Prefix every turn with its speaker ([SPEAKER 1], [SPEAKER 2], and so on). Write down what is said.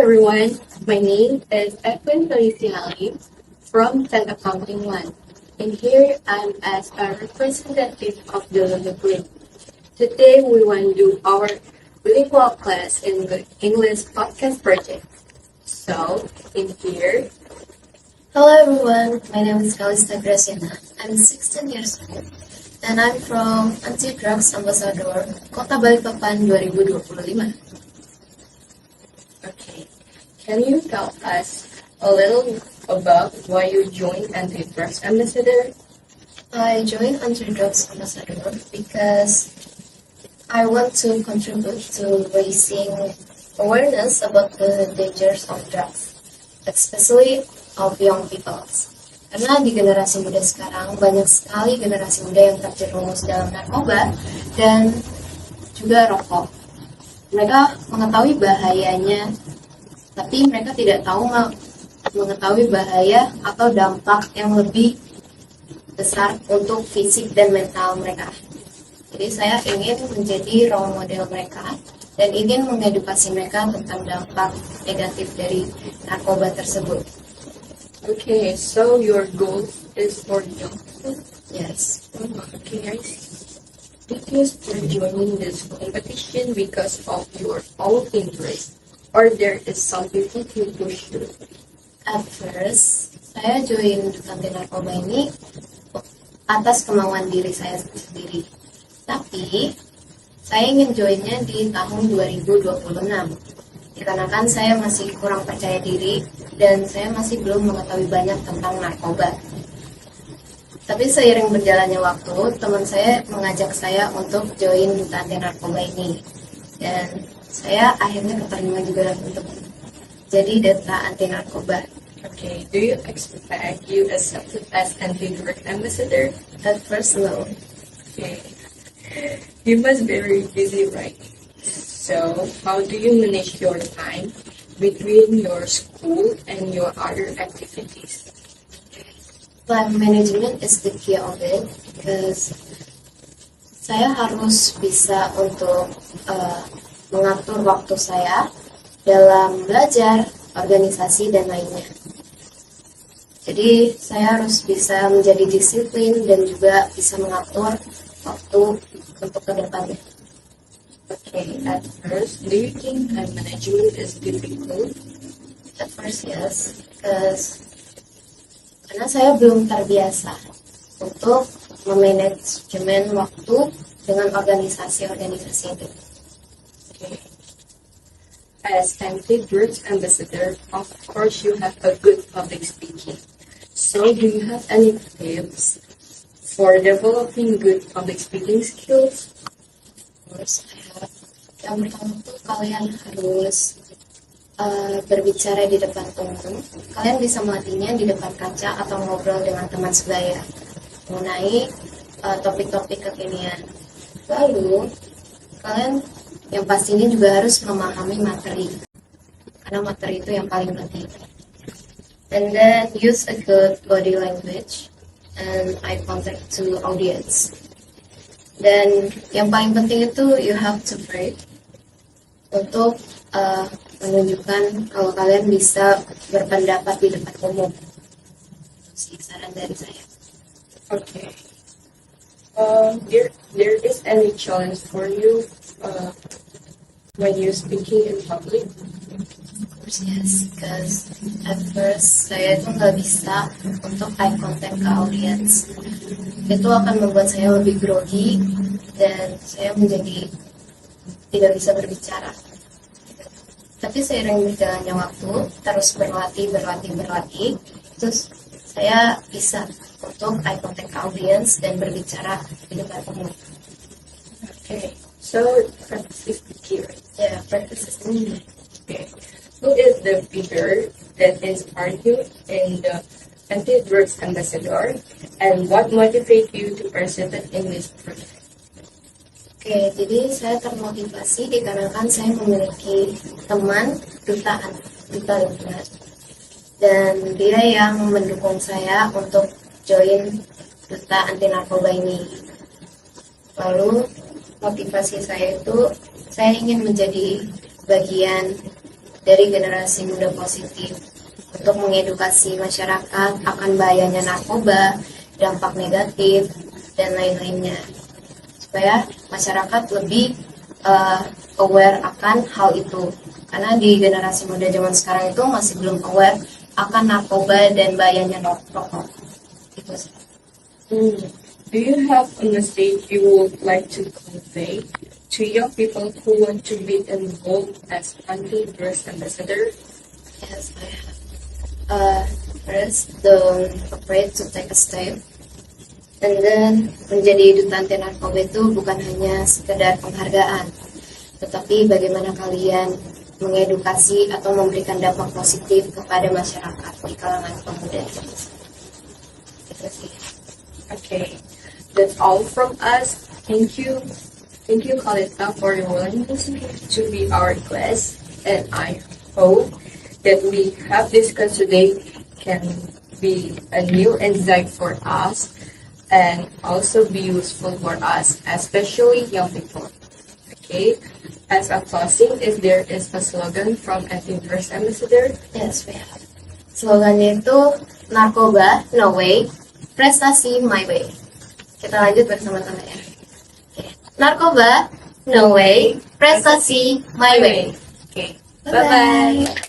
[SPEAKER 1] everyone, my name is Edwin Felicia Halim from Tech Accounting 1, and here I'm as a representative of the Lulu. Today we want to do our bilingual class in the English podcast project. So, in here,
[SPEAKER 2] Hello everyone, my name is Kalista Graciana. I'm 16 years old and I'm from Anti-Drugs Ambassador, Kota Balikpapan 2025.
[SPEAKER 1] okay, can you tell us a little about why you joined Anti-Drugs Ambassador?
[SPEAKER 2] I joined Anti-Drugs Ambassador because I want to contribute to raising awareness about the dangers of drugs, especially of young people. Karena di generasi muda sekarang banyak sekali generasi muda yang terjerumus dalam narkoba dan juga rokok. Mereka mengetahui bahayanya, tapi mereka tidak tahu mengetahui bahaya atau dampak yang lebih besar untuk fisik dan mental mereka. Jadi saya ingin menjadi role model mereka dan ingin mengedukasi mereka tentang dampak negatif dari narkoba tersebut.
[SPEAKER 1] Okay, so your goal is for young people?
[SPEAKER 2] Yes.
[SPEAKER 1] Okay, I see. Did you start joining this competition because of your own interest, or there is something that you push you?
[SPEAKER 2] At first, saya join anti narkoba ini atas kemauan diri saya sendiri. Tapi, saya ingin joinnya di tahun 2026. Dikarenakan saya masih kurang percaya diri dan saya masih belum mengetahui banyak tentang narkoba. Tapi seiring berjalannya waktu, teman saya mengajak saya untuk join duta anti narkoba ini. Dan saya akhirnya keterima juga untuk jadi duta anti narkoba.
[SPEAKER 1] Okay, do you expect you accepted as anti-drug ambassador?
[SPEAKER 2] At first, no.
[SPEAKER 1] Okay, you must be very busy, right? So, how do you manage your time between your school and your other activities?
[SPEAKER 2] Time management is the key of it because saya harus bisa untuk mengatur waktu saya dalam belajar, organisasi, dan lainnya. Jadi saya harus bisa menjadi disiplin dan juga bisa mengatur waktu untuk ke depannya.
[SPEAKER 1] Okay, at first, do you think time management is difficult?
[SPEAKER 2] At first, yes, karena saya belum terbiasa untuk memanajemen waktu dengan organisasi-organisasi itu.
[SPEAKER 1] Okay. As anti-drugs ambassador, of course you have a good public speaking. So, do you have any tips for developing good public speaking skills?
[SPEAKER 2] Terus yang pertama tuh kalian harus berbicara di depan umum. Kalian bisa melatihnya di depan kaca atau ngobrol dengan teman sebaya mengenai topik-topik kekinian. Lalu kalian yang pastinya juga harus memahami materi, karena materi itu yang paling penting. And then use a good body language and eye contact to audience. Dan yang paling penting itu you have to pray untuk menunjukkan kalau kalian bisa berpendapat di depan umum. Sih saran dari saya.
[SPEAKER 1] Okay. There is any challenge for you when you're speaking in public?
[SPEAKER 2] Of course, yes, because at first saya itu nggak bisa untuk eye contact ke audience. Itu akan membuat saya lebih grogi dan saya menjadi tidak bisa berbicara. Tapi seiring berjalannya waktu, terus berlatih, terus saya bisa untuk eye contact ke audience dan berbicara di depan umum.
[SPEAKER 1] Okay. So practice is the key, right?
[SPEAKER 2] Yeah, practice is the key.
[SPEAKER 1] Okay. Who is the figure that inspired you in the anti-drugs ambassador, and what motivates you to pursue the English project?
[SPEAKER 2] Oke, jadi saya termotivasi dikarenakan saya memiliki teman duta lingkungan dan dia yang mendukung saya untuk join duta anti narkoba ini. Lalu motivasi saya itu saya ingin menjadi bagian dari generasi muda positif untuk mengedukasi masyarakat akan bahayanya narkoba, dampak negatif, dan lain-lainnya. Supaya masyarakat lebih aware akan hal itu. Karena di generasi muda zaman sekarang itu masih belum aware akan narkoba dan bahayanya rokok. Itu sih.
[SPEAKER 1] Do you have a message you would like to convey to young people who want to be involved as anti-drugs ambassador?
[SPEAKER 2] Yes, I have. First, don't afraid to take a step. And then, menjadi duta anti narkoba itu bukan hanya sekedar penghargaan, tetapi bagaimana kalian mengedukasi atau memberikan dampak positif kepada masyarakat di kalangan pemuda. Itu sih.
[SPEAKER 1] Okay, that's all from us. Thank you, Khalita, for your willingness to be our guest, and I hope that we have discussed today can be a new insight for us and also be useful for us, especially young people. Okay, as a closing, if there is a slogan from Anti-Drugs Ambassador,
[SPEAKER 2] Yes, we have. Slogannya itu narkoba, no way, prestasi, my way. Kita lanjut bersama-sama ya. Oke. Narkoba, no way, prestasi, my way.
[SPEAKER 1] okay,
[SPEAKER 2] Bye-bye.